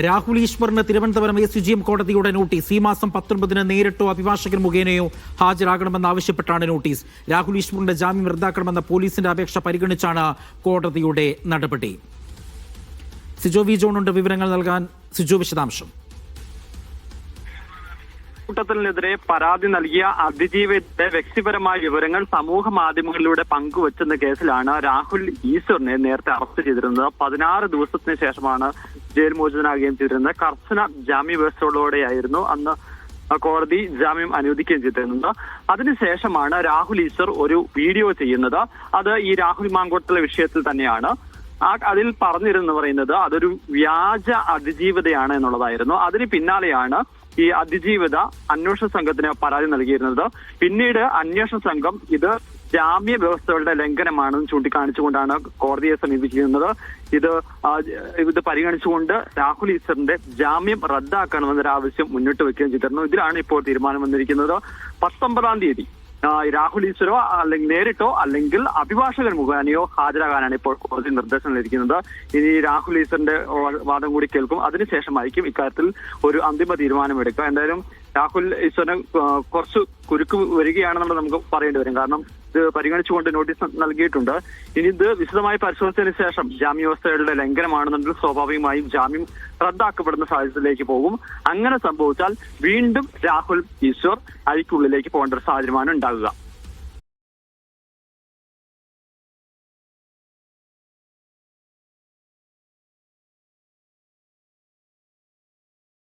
Rahul ഈശ്വറിന് Thiruvananthapuram ACGM കോടതിയുടെ notice. ഈ മാസം 19 നേരിട്ടോ അഭിഭാഷകൻ മുഖേനയോ ഹാജരാകണമെന്നാവശ്യപ്പെട്ടാണ് നോട്ടീസ്. രാഹുൽ ഈശ്വറിന്റെ ജാമ്യം റദ്ദാക്കണമെന്ന പോലീസിന്റെ അപേക്ഷ പരിഗണിച്ചാണ് കോടതിയുടെ നടപടി. സിജോ വി ജോണുണ്ട് വിവരങ്ങൾ നൽകാൻ. സിജോ, വിശദാംശം. ിനെതിരെ പരാതി നൽകിയ അതിജീവിതയുടെ വ്യക്തിപരമായ വിവരങ്ങൾ സമൂഹ മാധ്യമങ്ങളിലൂടെ പങ്കുവച്ചെന്ന കേസിലാണ് രാഹുൽ ഈശ്വറിനെ നേരത്തെ അറസ്റ്റ് ചെയ്തിരുന്നത്. 16 ദിവസത്തിന് ശേഷമാണ് ജയിൽ മോചിതനാകുകയും ചെയ്തിരുന്നത്. കർശന ജാമ്യവ്യവസ്ഥയോടെയായിരുന്നു അന്ന് കോടതി ജാമ്യം അനുവദിക്കുകയും ചെയ്തിരുന്നത്. അതിനുശേഷമാണ് രാഹുൽ ഈശ്വർ ഒരു വീഡിയോ ചെയ്യുന്നത്. അത് ഈ രാഹുൽ മാങ്കൂട്ടത്തിലെ വിഷയത്തിൽ തന്നെയാണ്. അതിൽ പറഞ്ഞിരുന്നു പറയുന്നത് അതൊരു വ്യാജ അതിജീവിതയാണ് എന്നുള്ളതായിരുന്നു. അതിന് പിന്നാലെയാണ് ഈ അതിജീവിത അന്വേഷണ സംഘത്തിന് പരാതി നൽകിയിരുന്നത്. പിന്നീട് അന്വേഷണ സംഘം ഇത് ജാമ്യ വ്യവസ്ഥകളുടെ ലംഘനമാണെന്ന് ചൂണ്ടിക്കാണിച്ചുകൊണ്ടാണ് കോടതിയെ സമീപിച്ചിരുന്നത്. ഇത് പരിഗണിച്ചുകൊണ്ട് രാഹുൽ ഈശ്വറിന്റെ ജാമ്യം റദ്ദാക്കണമെന്നൊരു ആവശ്യം മുന്നോട്ട് വെക്കുകയും ചെയ്തിരുന്നു. ഇതിലാണ് ഇപ്പോൾ തീരുമാനം വന്നിരിക്കുന്നത്. 19-ാം തീയതി രാഹുൽ ഈശ്വരോ അല്ലെങ്കിൽ നേരിട്ടോ അല്ലെങ്കിൽ അഭിഭാഷകൻ മുഖേനയോ ഹാജരാകാനാണ് ഇപ്പോൾ കോടതി നിർദ്ദേശം നൽകിയിരിക്കുന്നത്. ഇനി രാഹുൽ ഈശ്വറിന്റെ വാദം കൂടി കേൾക്കും. അതിനുശേഷമായിരിക്കും ഇക്കാര്യത്തിൽ ഒരു അന്തിമ തീരുമാനമെടുക്കുക. എന്തായാലും രാഹുൽ ഈശ്വറിന് കുറച്ച് കുരുക്ക് വരികയാണെന്നുള്ളത് നമുക്ക് പറയേണ്ടി വരും. കാരണം ഇത് പരിഗണിച്ചുകൊണ്ട് നോട്ടീസ് നൽകിയിട്ടുണ്ട്. ഇനി ഇത് വിശദമായി പരിശോധിച്ചതിന് ശേഷം ജാമ്യവ്യവസ്ഥകളുടെ ലംഘനമാണെന്നുണ്ടെങ്കിൽ സ്വാഭാവികമായും ജാമ്യം റദ്ദാക്കപ്പെടുന്ന സാഹചര്യത്തിലേക്ക് പോകും. അങ്ങനെ സംഭവിച്ചാൽ വീണ്ടും രാഹുൽ ഈശ്വർ അഴിക്കുള്ളിലേക്ക് പോകേണ്ട ഒരു സാഹചര്യമാണ് ഉണ്ടാകുക.